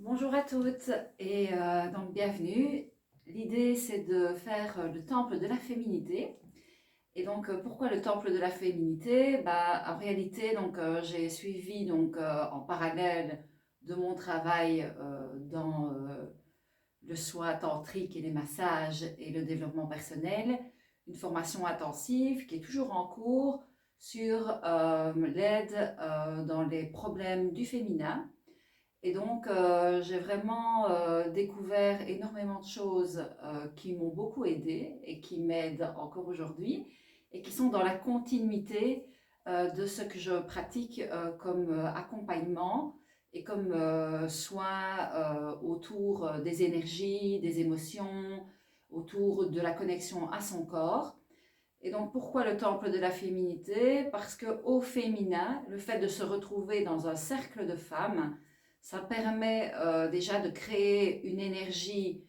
Bonjour à toutes et donc bienvenue. L'idée c'est de faire le temple de la féminité. Et donc pourquoi le temple de la féminité? En réalité j'ai suivi en parallèle de mon travail dans le soin tantrique et les massages et le développement personnel, une formation intensive qui est toujours en cours sur l'aide dans les problèmes du féminin. Et donc, j'ai vraiment découvert énormément de choses qui m'ont beaucoup aidée et qui m'aident encore aujourd'hui et qui sont dans la continuité de ce que je pratique comme accompagnement et comme soin autour des énergies, des émotions, autour de la connexion à son corps. Et donc, pourquoi le temple de la féminité? Parce qu'au féminin, le fait de se retrouver dans un cercle de femmes, ça permet déjà de créer une énergie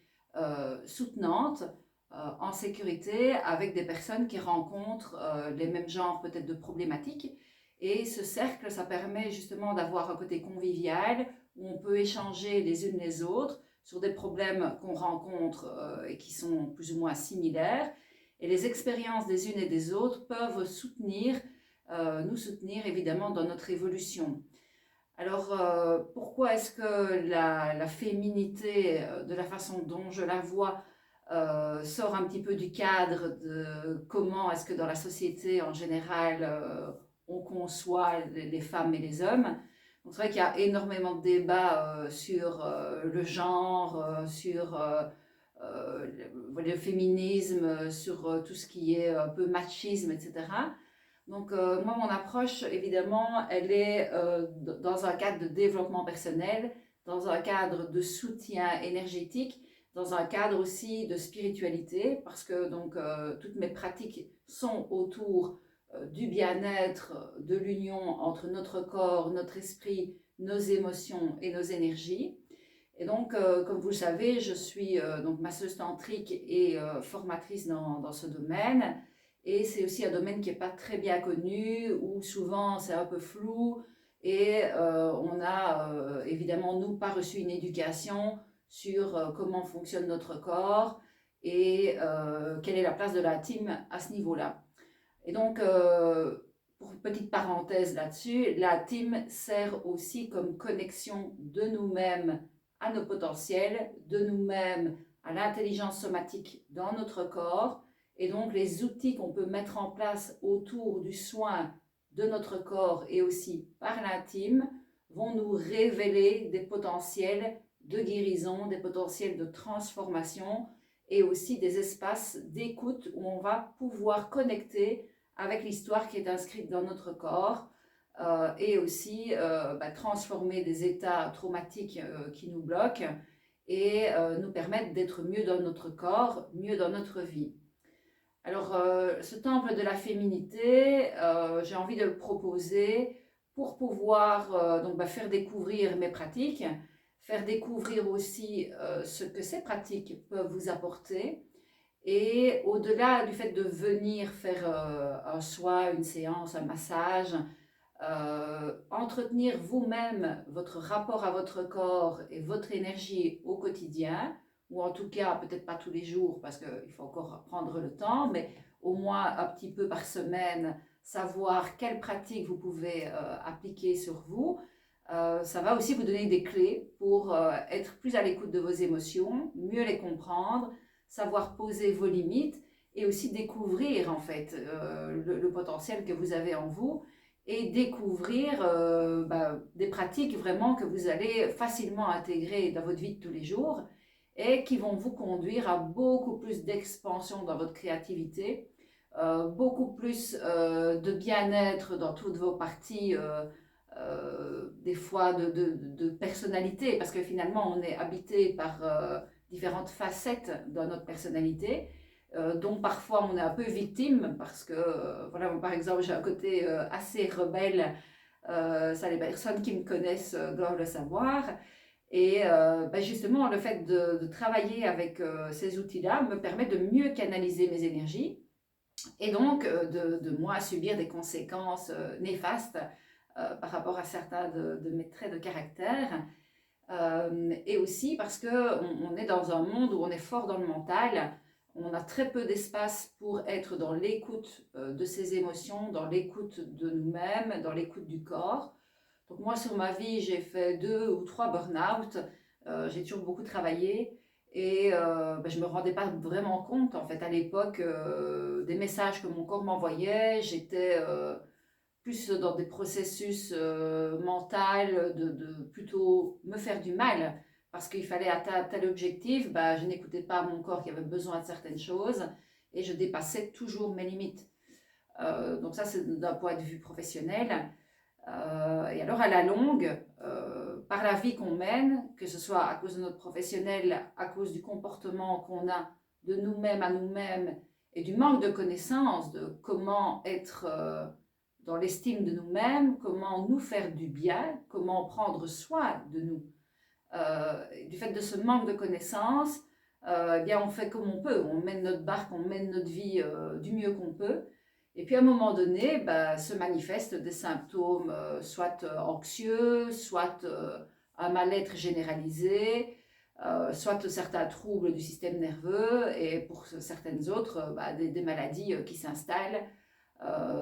soutenante, en sécurité, avec des personnes qui rencontrent les mêmes genres peut-être de problématiques. Et ce cercle, ça permet justement d'avoir un côté convivial, où on peut échanger les unes les autres sur des problèmes qu'on rencontre et qui sont plus ou moins similaires. Et les expériences des unes et des autres peuvent nous soutenir évidemment dans notre évolution. Alors, pourquoi est-ce que la féminité, de la façon dont je la vois, sort un petit peu du cadre de comment est-ce que dans la société en général, on conçoit les femmes et les hommes? Donc, c'est vrai qu'il y a énormément de débats sur le genre, sur le féminisme, sur tout ce qui est un peu machisme, etc. Donc, moi, mon approche, évidemment, elle est dans un cadre de développement personnel, dans un cadre de soutien énergétique, dans un cadre aussi de spiritualité, parce que toutes mes pratiques sont autour du bien-être, de l'union entre notre corps, notre esprit, nos émotions et nos énergies. Et donc, comme vous le savez, je suis masseuse tantrique et formatrice dans ce domaine. Et c'est aussi un domaine qui n'est pas très bien connu, où souvent c'est un peu flou. Et on n'a évidemment, nous, pas reçu une éducation sur comment fonctionne notre corps et quelle est la place de la team à ce niveau-là. Et donc, pour une petite parenthèse là-dessus, la team sert aussi comme connexion de nous-mêmes à nos potentiels, de nous-mêmes à l'intelligence somatique dans notre corps. Et donc, les outils qu'on peut mettre en place autour du soin de notre corps et aussi par l'intime vont nous révéler des potentiels de guérison, des potentiels de transformation et aussi des espaces d'écoute où on va pouvoir connecter avec l'histoire qui est inscrite dans notre corps et aussi transformer des états traumatiques qui nous bloquent et nous permettre d'être mieux dans notre corps, mieux dans notre vie. Alors, ce temple de la féminité, j'ai envie de le proposer pour pouvoir faire découvrir mes pratiques, faire découvrir aussi ce que ces pratiques peuvent vous apporter. Et au-delà du fait de venir faire un soin, une séance, un massage, entretenir vous-même votre rapport à votre corps et votre énergie au quotidien, ou en tout cas peut-être pas tous les jours parce qu'il faut encore prendre le temps, mais au moins un petit peu par semaine, savoir quelles pratiques vous pouvez appliquer sur vous. Ça va aussi vous donner des clés pour être plus à l'écoute de vos émotions, mieux les comprendre, savoir poser vos limites et aussi découvrir en fait le potentiel que vous avez en vous et découvrir des pratiques vraiment que vous allez facilement intégrer dans votre vie de tous les jours et qui vont vous conduire à beaucoup plus d'expansion dans votre créativité, beaucoup plus de bien-être dans toutes vos parties, des fois de personnalité, parce que finalement on est habité par différentes facettes dans notre personnalité dont parfois on est un peu victime parce que, voilà, par exemple, j'ai un côté assez rebelle, ça les personnes qui me connaissent doivent le savoir. Et justement, le fait de travailler avec ces outils-là me permet de mieux canaliser mes énergies et donc de moins subir des conséquences néfastes par rapport à certains de mes traits de caractère. Et aussi parce qu'on est dans un monde où on est fort dans le mental, on a très peu d'espace pour être dans l'écoute de ses émotions, dans l'écoute de nous-mêmes, dans l'écoute du corps. Donc moi, sur ma vie, j'ai fait 2 ou 3 burn-out, j'ai toujours beaucoup travaillé et je ne me rendais pas vraiment compte, en fait, à l'époque, des messages que mon corps m'envoyait. J'étais plus dans des processus mentaux de plutôt me faire du mal parce qu'il fallait atteindre tel objectif. Je n'écoutais pas mon corps qui avait besoin de certaines choses et je dépassais toujours mes limites. Donc ça, c'est d'un point de vue professionnel. Et alors à la longue, par la vie qu'on mène, que ce soit à cause de notre professionnel, à cause du comportement qu'on a de nous-mêmes à nous-mêmes et du manque de connaissances de comment être dans l'estime de nous-mêmes, comment nous faire du bien, comment prendre soin de nous. Du fait de ce manque de connaissances, on fait comme on peut, on mène notre barque, on mène notre vie du mieux qu'on peut. Et puis à un moment donné, se manifestent des symptômes soit anxieux, soit un mal-être généralisé, soit certains troubles du système nerveux et pour certaines autres, des maladies qui s'installent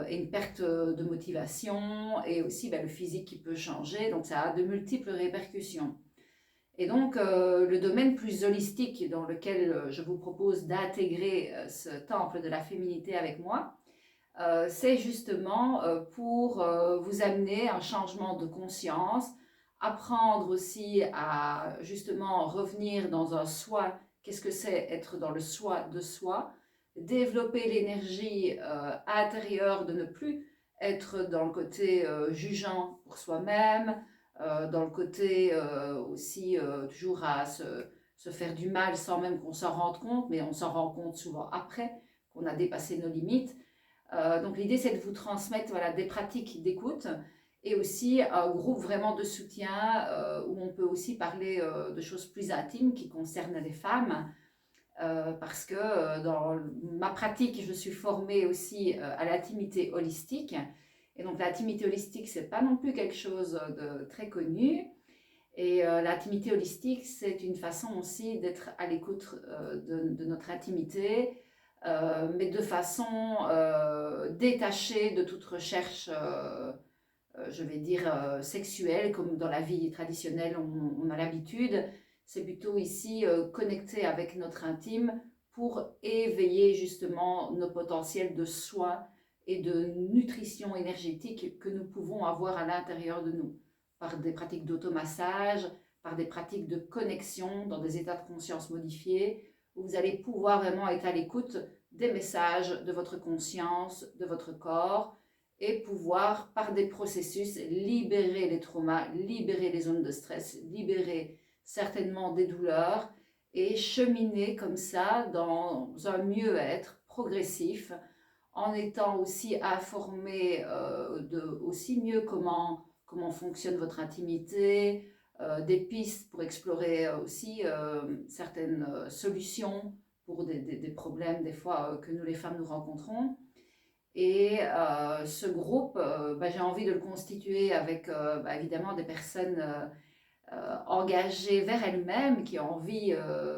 et une perte de motivation et aussi le physique qui peut changer. Donc ça a de multiples répercussions. Et donc, le domaine plus holistique dans lequel je vous propose d'intégrer ce temple de la féminité avec moi, c'est justement pour vous amener un changement de conscience, apprendre aussi à justement revenir dans un soi. Qu'est-ce que c'est être dans le soi de soi? Développer l'énergie intérieure de ne plus être dans le côté jugeant pour soi-même, dans le côté aussi toujours à se faire du mal sans même qu'on s'en rende compte, mais on s'en rend compte souvent après qu'on a dépassé nos limites. Donc l'idée c'est de vous transmettre des pratiques d'écoute et aussi un groupe vraiment de soutien où on peut aussi parler de choses plus intimes qui concernent les femmes. Parce que dans ma pratique, je suis formée aussi à l'intimité holistique. Et donc l'intimité holistique, c'est pas non plus quelque chose de très connu. Et l'intimité holistique, c'est une façon aussi d'être à l'écoute de notre intimité, mais de façon détachée de toute recherche, je vais dire, sexuelle, comme dans la vie traditionnelle, on a l'habitude. C'est plutôt ici connecter avec notre intime pour éveiller justement nos potentiels de soins et de nutrition énergétique que nous pouvons avoir à l'intérieur de nous, par des pratiques d'automassage, par des pratiques de connexion dans des états de conscience modifiés, où vous allez pouvoir vraiment être à l'écoute des messages de votre conscience, de votre corps, et pouvoir, par des processus, libérer les traumas, libérer les zones de stress, libérer certainement des douleurs et cheminer comme ça dans un mieux-être progressif en étant aussi informé de aussi mieux comment fonctionne votre intimité, des pistes pour explorer aussi certaines solutions pour des problèmes des fois que nous les femmes nous rencontrons. Et ce groupe, j'ai envie de le constituer avec évidemment des personnes engagées vers elles-mêmes, qui ont envie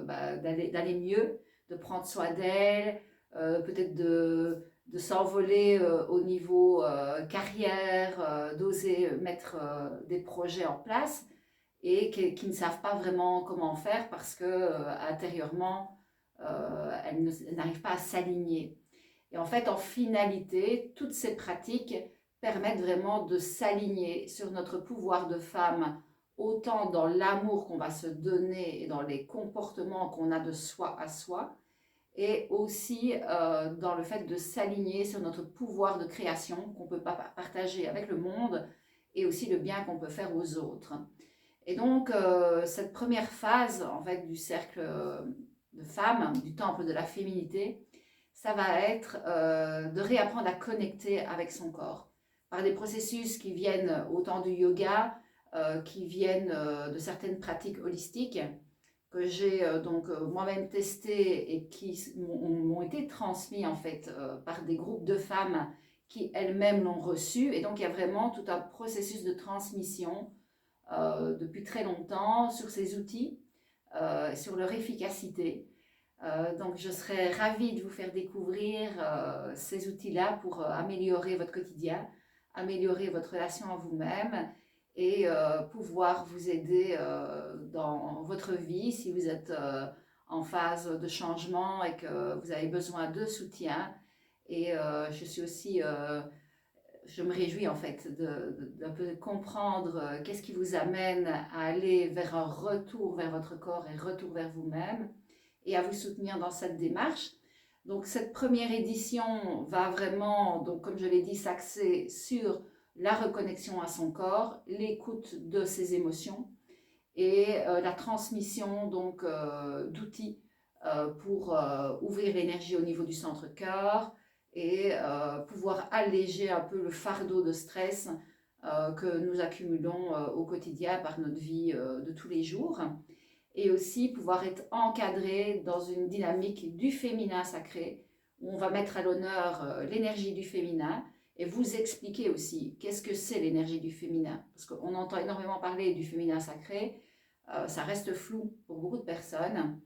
d'aller mieux, de prendre soin d'elles, peut-être de s'envoler au niveau carrière, d'oser mettre des projets en place et qui ne savent pas vraiment comment faire parce que intérieurement, elles n'arrivent pas à s'aligner. Et en fait, en finalité, toutes ces pratiques permettent vraiment de s'aligner sur notre pouvoir de femme, autant dans l'amour qu'on va se donner et dans les comportements qu'on a de soi à soi, et aussi dans le fait de s'aligner sur notre pouvoir de création qu'on peut pas partager avec le monde et aussi le bien qu'on peut faire aux autres. Et donc, cette première phase en fait, du cercle de femmes, du temple de la féminité, ça va être de réapprendre à connecter avec son corps par des processus qui viennent autant du yoga, qui viennent de certaines pratiques holistiques que j'ai moi-même testées et qui m'ont été transmis en fait par des groupes de femmes qui elles-mêmes l'ont reçu. Et donc il y a vraiment tout un processus de transmission depuis très longtemps sur ces outils, sur leur efficacité. Donc je serais ravie de vous faire découvrir ces outils-là pour améliorer votre quotidien, améliorer votre relation à vous-même et pouvoir vous aider dans votre vie si vous êtes en phase de changement et que vous avez besoin de soutien. Et je suis aussi, je me réjouis en fait d'un peu comprendre qu'est-ce qui vous amène à aller vers un retour vers votre corps et retour vers vous-même et à vous soutenir dans cette démarche. Donc cette première édition va vraiment, donc comme je l'ai dit, s'axer sur la reconnexion à son corps, l'écoute de ses émotions et la transmission donc d'outils pour ouvrir l'énergie au niveau du centre cœur et pouvoir alléger un peu le fardeau de stress que nous accumulons au quotidien par notre vie de tous les jours et aussi pouvoir être encadré dans une dynamique du féminin sacré où on va mettre à l'honneur l'énergie du féminin et vous expliquer aussi qu'est-ce que c'est l'énergie du féminin parce qu'on entend énormément parler du féminin sacré, ça reste flou pour beaucoup de personnes.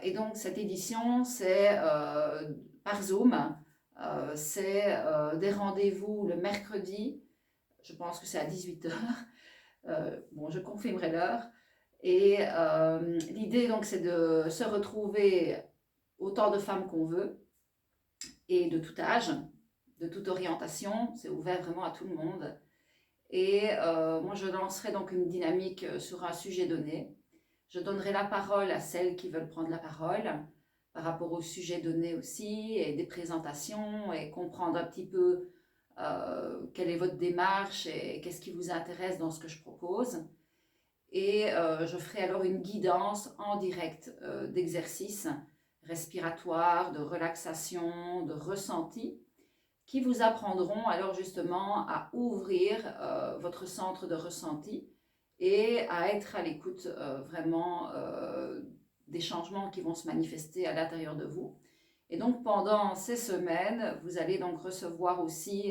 Et donc cette édition, c'est par Zoom, c'est des rendez-vous le mercredi, je pense que c'est à 18h, bon je confirmerai l'heure. Et l'idée donc c'est de se retrouver autant de femmes qu'on veut et de tout âge, de toute orientation, c'est ouvert vraiment à tout le monde. Et moi, je lancerai donc une dynamique sur un sujet donné. Je donnerai la parole à celles qui veulent prendre la parole par rapport au sujet donné aussi, et des présentations, et comprendre un petit peu quelle est votre démarche et qu'est-ce qui vous intéresse dans ce que je propose. Et je ferai alors une guidance en direct d'exercices respiratoires, de relaxation, de ressenti, qui vous apprendront alors justement à ouvrir votre centre de ressenti et à être à l'écoute vraiment des changements qui vont se manifester à l'intérieur de vous. Et donc pendant ces semaines, vous allez donc recevoir aussi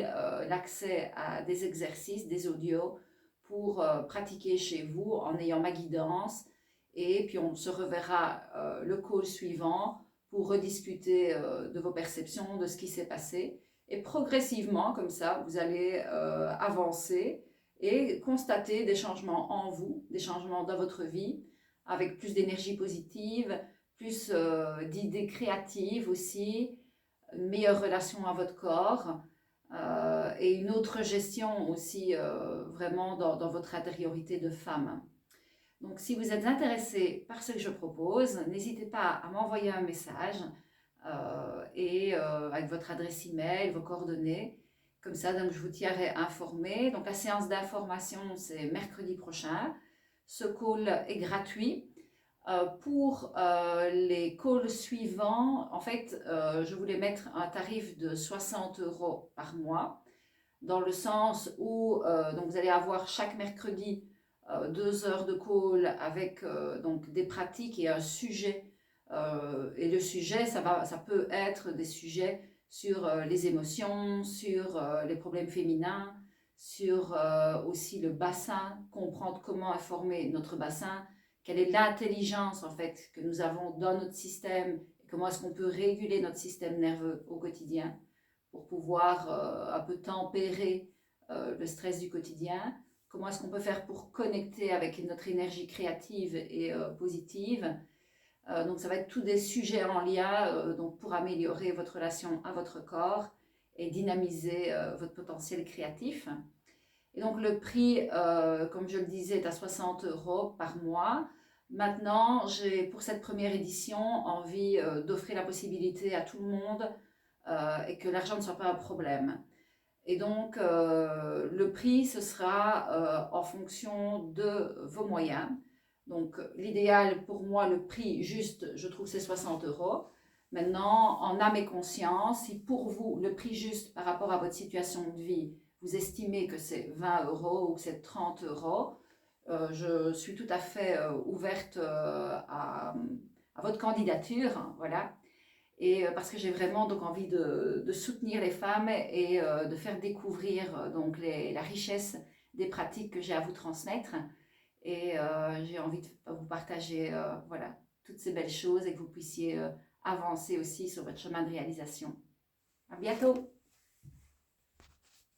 l'accès à des exercices, des audios pour pratiquer chez vous en ayant ma guidance. Et puis on se reverra le call suivant pour rediscuter de vos perceptions, de ce qui s'est passé. Et progressivement, comme ça, vous allez avancer et constater des changements en vous, des changements dans votre vie, avec plus d'énergie positive, plus d'idées créatives aussi, une meilleure relation à votre corps et une autre gestion aussi vraiment dans votre intériorité de femme. Donc si vous êtes intéressé par ce que je propose, n'hésitez pas à m'envoyer un message avec votre adresse email, vos coordonnées. Comme ça, donc, je vous tiendrai informé. Donc la séance d'information, c'est mercredi prochain. Ce call est gratuit. Pour les calls suivants, en fait, je voulais mettre un tarif de 60 € par mois, dans le sens où donc vous allez avoir chaque mercredi 2 heures de call avec donc des pratiques et un sujet. Et le sujet, ça peut être des sujets sur les émotions, sur les problèmes féminins, sur aussi le bassin, comprendre comment informer notre bassin, quelle est l'intelligence en fait que nous avons dans notre système, et comment est-ce qu'on peut réguler notre système nerveux au quotidien pour pouvoir un peu tempérer le stress du quotidien. Comment est-ce qu'on peut faire pour connecter avec notre énergie créative et positive. Donc ça va être tous des sujets en lien donc pour améliorer votre relation à votre corps et dynamiser votre potentiel créatif. Et donc le prix, comme je le disais, est à 60 € par mois. Maintenant, j'ai pour cette première édition envie d'offrir la possibilité à tout le monde et que l'argent ne soit pas un problème. Et donc, le prix, ce sera en fonction de vos moyens. Donc, l'idéal pour moi, le prix juste, je trouve, c'est 60 €. Maintenant, en âme et conscience, si pour vous, le prix juste par rapport à votre situation de vie, vous estimez que c'est 20 € ou que c'est 30 €, je suis tout à fait ouverte à votre candidature, hein, voilà. Et parce que j'ai vraiment donc envie de soutenir les femmes et de faire découvrir donc la richesse des pratiques que j'ai à vous transmettre. Et j'ai envie de vous partager voilà, toutes ces belles choses et que vous puissiez avancer aussi sur votre chemin de réalisation. À bientôt!